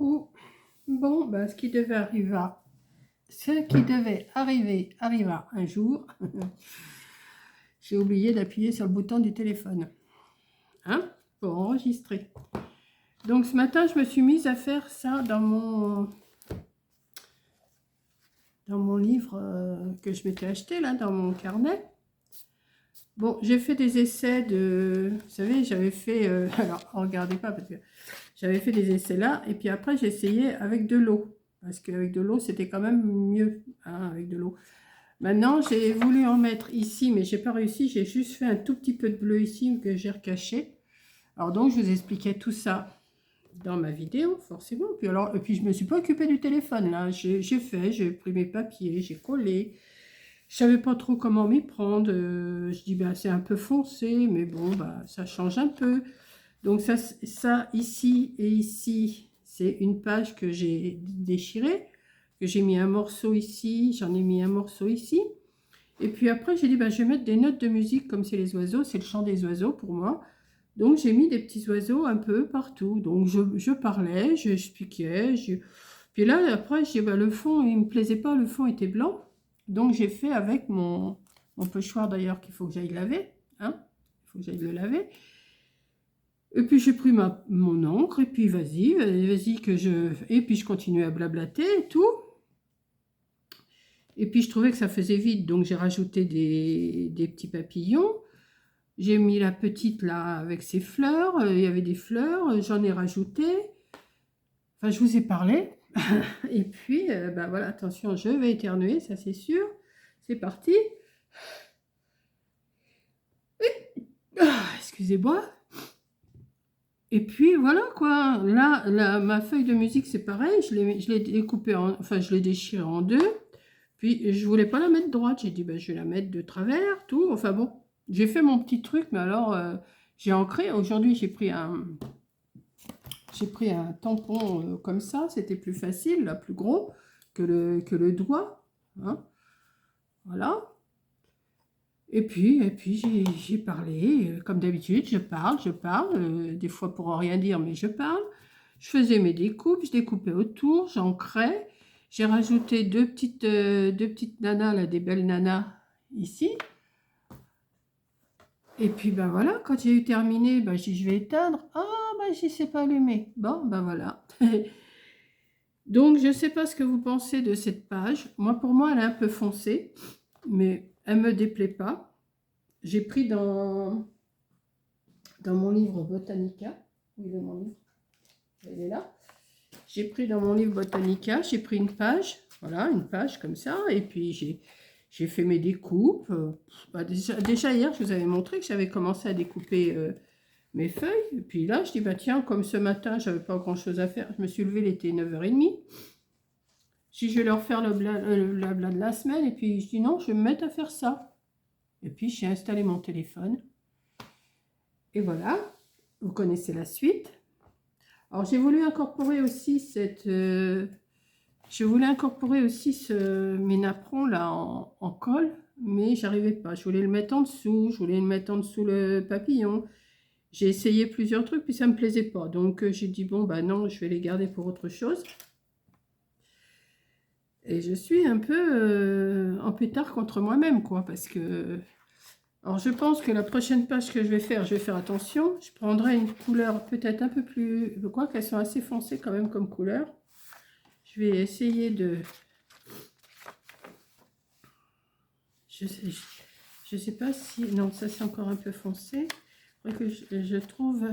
coucou. Bon, ben, ce qui devait arriver arriva un jour. J'ai oublié d'appuyer sur le bouton du téléphone, hein, pour enregistrer. Donc ce matin, je me suis mise à faire ça dans mon livre que je m'étais acheté là, dans mon carnet. Bon, j'ai fait des essais de... Vous savez, j'avais fait... alors, regardez pas parce que j'avais fait des essais là. Et puis après, j'ai essayé avec de l'eau. Parce qu'avec de l'eau, c'était quand même mieux, hein, avec de l'eau. Maintenant, j'ai voulu en mettre ici, mais j'ai pas réussi. J'ai juste fait un tout petit peu de bleu ici que j'ai recaché. Alors donc, je vous expliquais tout ça dans ma vidéo, forcément. Et puis je me suis pas occupée du téléphone, là. J'ai pris mes papiers, j'ai collé. Je savais pas trop comment m'y prendre. Je dis, bah, c'est un peu foncé, mais bon, bah, ça change un peu. Donc ça ici et ici, c'est une page que j'ai déchirée, que j'ai mis un morceau ici, j'en ai mis un morceau ici. Et puis après, j'ai dit, bah, je vais mettre des notes de musique comme c'est les oiseaux, c'est le chant des oiseaux pour moi. Donc j'ai mis des petits oiseaux un peu partout. Donc je parlais, j'expliquais. Puis là, après, je dis, bah, le fond, il ne me plaisait pas, le fond était blanc. Donc j'ai fait avec mon pochoir d'ailleurs qu'il faut que j'aille laver. Hein, il faut que j'aille le laver. Et puis j'ai pris mon encre, et puis vas-y que je... Et puis je continuais à blablater et tout. Et puis je trouvais que ça faisait vide, donc j'ai rajouté des petits papillons. J'ai mis la petite là avec ses fleurs, il y avait des fleurs, j'en ai rajouté. Enfin, je vous ai parlé. Et puis, ben voilà, attention, je vais éternuer, ça c'est sûr. C'est parti. Excusez-moi. Et puis voilà quoi, là ma feuille de musique c'est pareil, je l'ai découpée, je l'ai déchirée en deux. Puis je voulais pas la mettre droite, j'ai dit ben, je vais la mettre de travers, tout. Enfin bon, j'ai fait mon petit truc, mais alors j'ai ancré. Aujourd'hui j'ai pris un tampon comme ça, c'était plus facile, là, plus gros que le doigt. Hein, voilà. Et puis j'ai parlé, comme d'habitude, je parle, des fois pour rien dire, mais je parle. Je faisais mes découpes, je découpais autour, j'ancrais. J'ai rajouté deux petites nanas, là, des belles nanas, ici. Et puis, ben voilà, quand j'ai eu terminé, ben, j'ai dit, je vais éteindre. Ah, ben, je ne sais pas allumer. Bon, ben voilà. Donc, je ne sais pas ce que vous pensez de cette page. Pour moi, elle est un peu foncée, mais elle ne me déplaît pas. J'ai pris dans mon livre Botanica. Où est mon livre? Il est là. J'ai pris dans mon livre Botanica, j'ai pris une page, voilà, une page comme ça, et puis j'ai fait mes découpes. Déjà hier, je vous avais montré que j'avais commencé à découper mes feuilles. Et puis là, je dis, bah tiens, comme ce matin, j'avais pas grand-chose à faire, je me suis levée, il était 9h30. Si je vais leur faire le blabla de la semaine, et puis je dis non, je vais me mettre à faire ça. Et puis j'ai installé mon téléphone. Et voilà, vous connaissez la suite. Alors j'ai voulu incorporer aussi mes napperons là en colle, mais j'arrivais pas. Je voulais le mettre en dessous, je voulais le mettre en dessous le papillon. J'ai essayé plusieurs trucs, puis ça me plaisait pas. Donc j'ai dit bon bah non, je vais les garder pour autre chose. Et je suis un peu en pétard contre moi-même, quoi, parce que... Alors je pense que la prochaine page que je vais faire attention. Je prendrai une couleur peut-être un peu plus... Je crois qu'elles sont assez foncées quand même comme couleur. Je vais essayer de... Je sais pas si... Non, ça c'est encore un peu foncé. Que je trouve...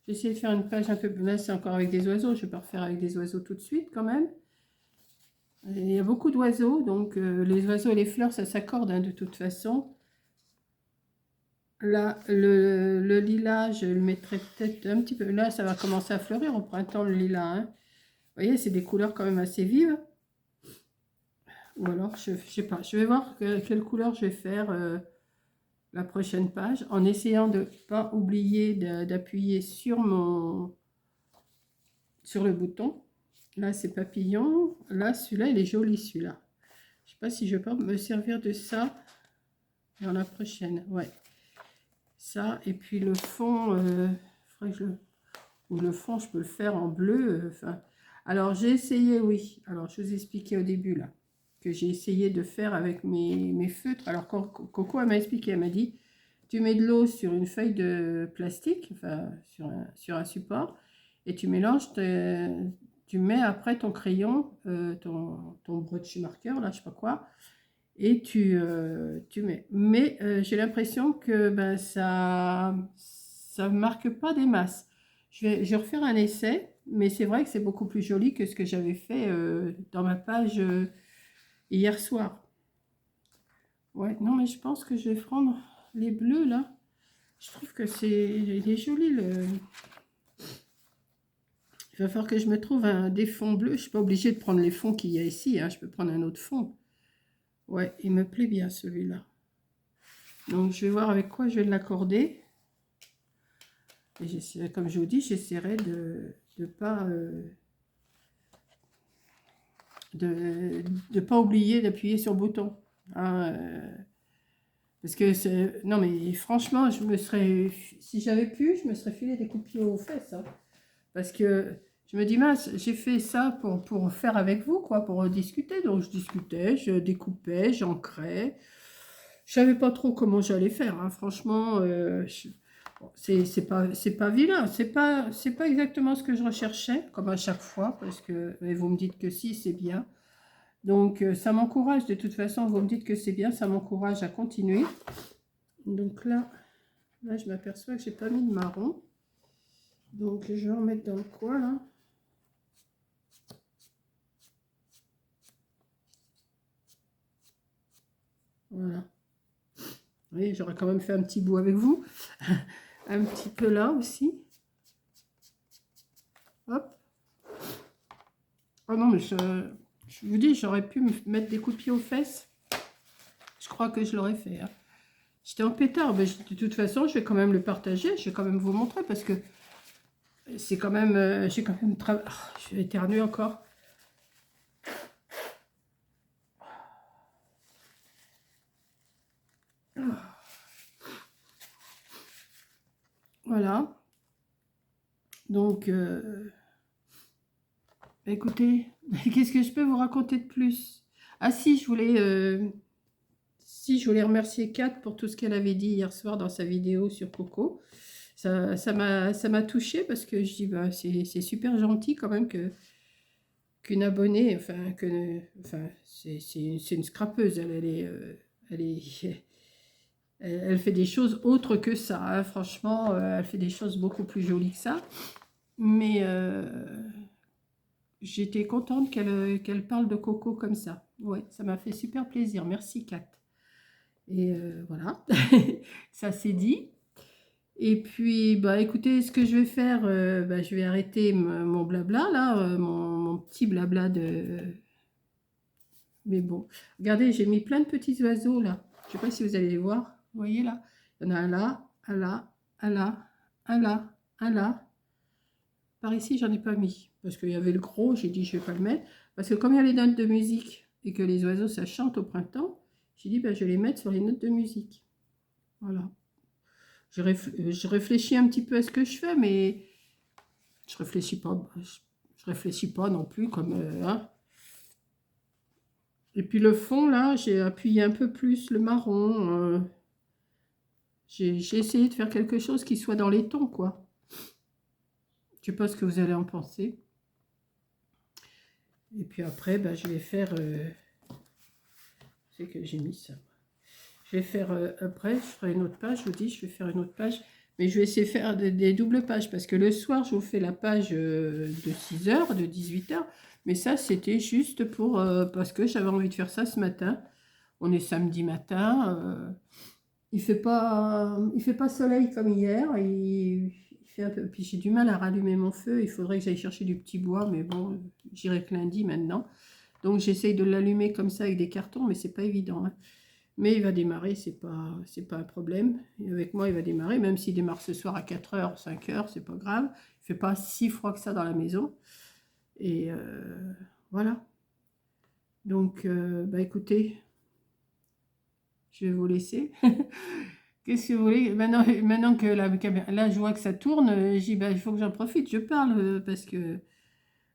J'essaie de faire une page un peu... Là c'est encore avec des oiseaux. Je vais pas refaire avec des oiseaux tout de suite quand même. Il y a beaucoup d'oiseaux. Donc les oiseaux et les fleurs, ça s'accorde hein, de toute façon. Là, le lilas, je le mettrai peut-être un petit peu... Là, ça va commencer à fleurir au printemps, le lilas. Hein. Vous voyez, c'est des couleurs quand même assez vives. Ou alors, je sais pas. Je vais voir quelle couleur je vais faire la prochaine page. En essayant de ne pas oublier d'appuyer sur le bouton. Là, c'est papillon. Là, celui-là, il est joli, celui-là. Je sais pas si je peux me servir de ça dans la prochaine. Ouais. Ça, et puis le fond, faudrait que Ou le fond, je peux le faire en bleu. Enfin, alors, j'ai essayé, oui. Alors, je vous expliquais au début, là, que j'ai essayé de faire avec mes feutres. Alors, quand Coco, elle m'a expliqué, elle m'a dit, tu mets de l'eau sur une feuille de plastique, enfin, sur un support, et tu mélanges, tu mets après ton crayon, ton broche marqueur, là, je sais pas quoi, et tu mets. Mais j'ai l'impression que ben, ça marque pas des masses. Je vais refaire un essai, mais c'est vrai que c'est beaucoup plus joli que ce que j'avais fait dans ma page hier soir. Ouais, non, mais je pense que je vais prendre les bleus là. Je trouve que il est joli le. Il va falloir que je me trouve des fonds bleus. Je ne suis pas obligée de prendre les fonds qu'il y a ici, hein. Je peux prendre un autre fond. Ouais, il me plaît bien celui-là. Donc je vais voir avec quoi je vais l'accorder. Et comme je vous dis, j'essaierai de pas oublier d'appuyer sur le bouton. Hein, parce que c'est. Non mais franchement, si j'avais pu, je me serais filé des coups de pied aux fesses. Hein. Parce que je me dis, mince, j'ai fait ça pour faire avec vous, quoi, pour discuter. Donc je discutais, je découpais, j'ancrais. Je savais pas trop comment j'allais faire. Hein. Franchement, bon, c'est pas vilain. C'est pas exactement ce que je recherchais, comme à chaque fois, parce que et vous me dites que si, c'est bien. Donc ça m'encourage. De toute façon, vous me dites que c'est bien, ça m'encourage à continuer. Donc là, je m'aperçois que j'ai pas mis de marron. Donc je vais en mettre dans le coin là. Voilà. Oui, j'aurais quand même fait un petit bout avec vous. Un petit peu là aussi. Hop. Oh non, mais je vous dis, j'aurais pu me mettre des coups de pied aux fesses. Je crois que je l'aurais fait. Hein. J'étais en pétard. Mais de toute façon, je vais quand même le partager. Je vais quand même vous montrer parce que c'est quand même... j'ai quand même travaillé. Oh, je vais éternuer encore. Voilà. Donc, écoutez, qu'est-ce que je peux vous raconter de plus? Ah si, je voulais remercier Kat pour tout ce qu'elle avait dit hier soir dans sa vidéo sur Coco. Ça m'a touchée parce que je dis, bah, c'est super gentil quand même qu'une abonnée, enfin c'est une scrapeuse, elle est, elle fait des choses autres que ça. Hein. Franchement, elle fait des choses beaucoup plus jolies que ça. Mais j'étais contente qu'elle parle de Coco comme ça. Ouais, ça m'a fait super plaisir. Merci Kat. Et voilà, ça c'est dit. Et puis, bah écoutez, ce que je vais faire, bah, je vais arrêter mon blabla, là, mon petit blabla de... Mais bon, regardez, j'ai mis plein de petits oiseaux, là. Je sais pas si vous allez les voir. Vous voyez, là? Il y en a un là, un là, un là, un là, un là. Par ici, j'en ai pas mis. Parce qu'il y avait le gros, j'ai dit, je vais pas le mettre. Parce que comme il y a les notes de musique et que les oiseaux, ça chante au printemps, j'ai dit, bah, je vais les mettre sur les notes de musique. Voilà. Je réfléchis un petit peu à ce que je fais, mais je réfléchis pas non plus comme hein. Et puis le fond là, j'ai appuyé un peu plus le marron. J'ai essayé de faire quelque chose qui soit dans les tons quoi. Je sais pas ce que vous allez en penser. Et puis après, bah, je vais faire. C'est que j'ai mis ça. Je vais faire après, je ferai une autre page. Je vous dis, je vais faire une autre page. Mais je vais essayer de faire des doubles pages parce que le soir, je vous fais la page de 6 heures, de 18 heures. Mais ça, c'était juste pour parce que j'avais envie de faire ça ce matin. On est samedi matin. Il fait pas soleil comme hier. Il fait un peu, puis j'ai du mal à rallumer mon feu. Il faudrait que j'aille chercher du petit bois. Mais bon, j'irai que lundi maintenant. Donc j'essaye de l'allumer comme ça avec des cartons. Mais c'est pas évident. Hein. Mais il va démarrer, c'est pas un problème. Et avec moi, il va démarrer, même s'il démarre ce soir à 4 heures, 5 heures, c'est pas grave. Il fait pas si froid que ça dans la maison. Et voilà. Donc, bah écoutez, je vais vous laisser. Qu'est-ce que vous voulez? Maintenant que la caméra, là, je vois que ça tourne, je dis, bah, il faut que j'en profite, je parle, parce que...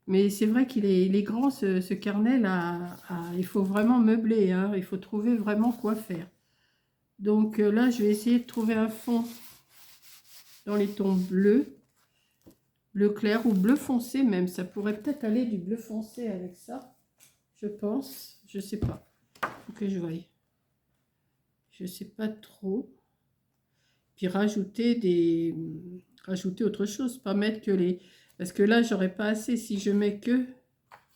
Mais c'est vrai il est grand, ce carnet, là. Il faut vraiment meubler, hein, il faut trouver vraiment quoi faire. Donc là, je vais essayer de trouver un fond dans les tons bleus, bleu clair ou bleu foncé même. Ça pourrait peut-être aller du bleu foncé avec ça, je pense. Je sais pas. Faut que je voie. Je sais pas trop. Puis rajouter autre chose, pas mettre que les... Parce que là, j'aurais pas assez si je mets que...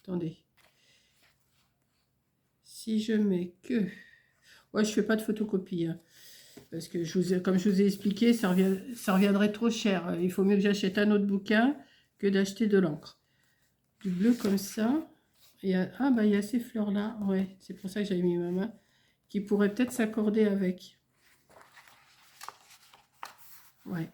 Attendez. Si je mets que... Ouais, je fais pas de photocopie, hein. Parce que, comme je vous ai expliqué, ça reviendrait trop cher. Il faut mieux que j'achète un autre bouquin que d'acheter de l'encre. Du bleu comme ça. Ah, bah, il y a ces fleurs-là. Ouais, c'est pour ça que j'avais mis ma main. Qui pourraient peut-être s'accorder avec. Ouais.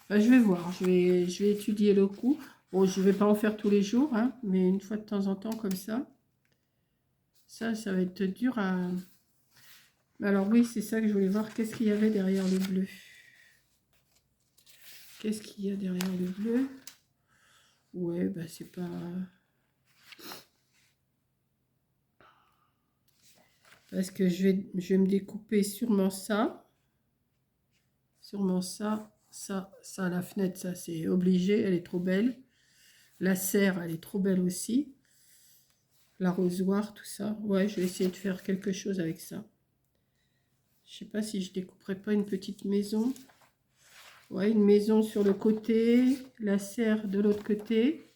Bah, je vais voir. Je vais étudier le coup. Bon, je ne vais pas en faire tous les jours, hein, mais une fois de temps en temps, comme ça. Ça va être dur à... Alors oui, c'est ça que je voulais voir. Qu'est-ce qu'il y avait derrière le bleu? Qu'est-ce qu'il y a derrière le bleu? Ouais, bah c'est pas... Parce que je vais me découper sûrement ça. Sûrement ça. Ça, la fenêtre, ça c'est obligé. Elle est trop belle. La serre, elle est trop belle aussi. L'arrosoir, tout ça. Ouais, je vais essayer de faire quelque chose avec ça. Je sais pas si je découperai pas une petite maison. Ouais, une maison sur le côté, la serre de l'autre côté.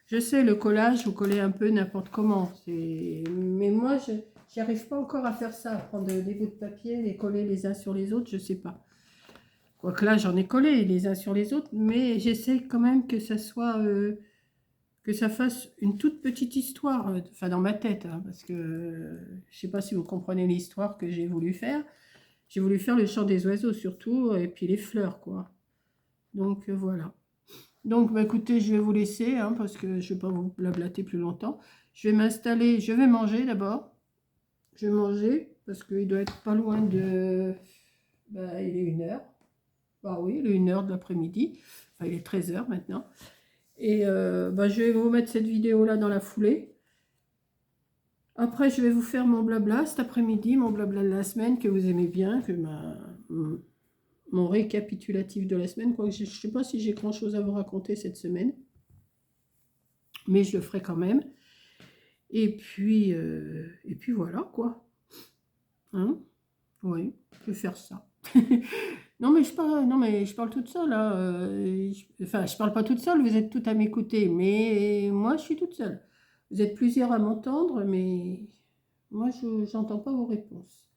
Je sais, le collage, vous collez un peu n'importe comment. Mais moi, je n'y arrive pas encore à faire ça, à prendre des bouts de papier, les coller les uns sur les autres, je sais pas. Quoique là, j'en ai collé les uns sur les autres, mais j'essaie quand même que ça soit... que ça fasse une toute petite histoire, enfin dans ma tête, hein, parce que je sais pas si vous comprenez l'histoire que j'ai voulu faire. J'ai voulu faire le chant des oiseaux surtout, et puis les fleurs, quoi. Donc voilà. Donc bah, écoutez, je vais vous laisser, hein, parce que je ne vais pas vous blablater plus longtemps. Je vais m'installer, je vais manger d'abord. Je vais manger, parce qu'il doit être pas loin de... Bah, il est 1h. Bah oui, il est 1h de l'après-midi. Enfin, il est 13h maintenant. Et bah, je vais vous mettre cette vidéo-là dans la foulée. Après, je vais vous faire mon blabla cet après-midi, mon blabla de la semaine que vous aimez bien, que mon récapitulatif de la semaine. Quoi, je ne sais pas si j'ai grand-chose à vous raconter cette semaine, mais je le ferai quand même. Et puis voilà, quoi. Hein? Oui, je vais faire ça. Non, mais je parle toute seule, là. Enfin, je parle pas toute seule, vous êtes toutes à m'écouter, mais moi, je suis toute seule. Vous êtes plusieurs à m'entendre, mais moi, je n'entends pas vos réponses.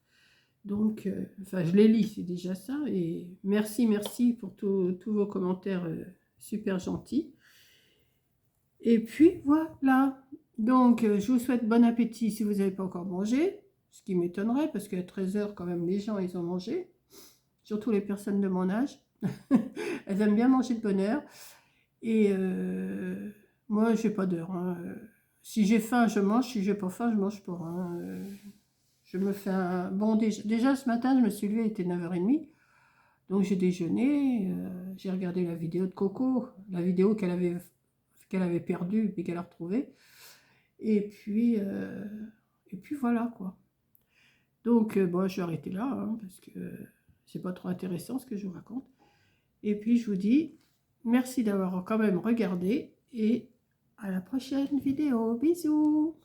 Donc, enfin, je les lis, c'est déjà ça. Et merci pour tous vos commentaires super gentils. Et puis, voilà. Donc, je vous souhaite bon appétit si vous n'avez pas encore mangé. Ce qui m'étonnerait, parce qu'à 13h, quand même, les gens, ils ont mangé. Surtout les personnes de mon âge. Elles aiment bien manger de bonne heure. Et moi, je n'ai pas d'heure, hein. Si j'ai faim, je mange. Si j'ai pas faim, je mange pas, hein. Je me fais un... Bon, déjà ce matin, je me suis levée, il était 9h30. Donc j'ai déjeuné. J'ai regardé la vidéo de Coco. La vidéo qu'elle avait perdue puis qu'elle a retrouvée. Et puis voilà, quoi. Donc, bon, je vais arrêter là, hein, parce que c'est pas trop intéressant ce que je vous raconte. Et puis, je vous dis merci d'avoir quand même regardé et à la prochaine vidéo. Bisous!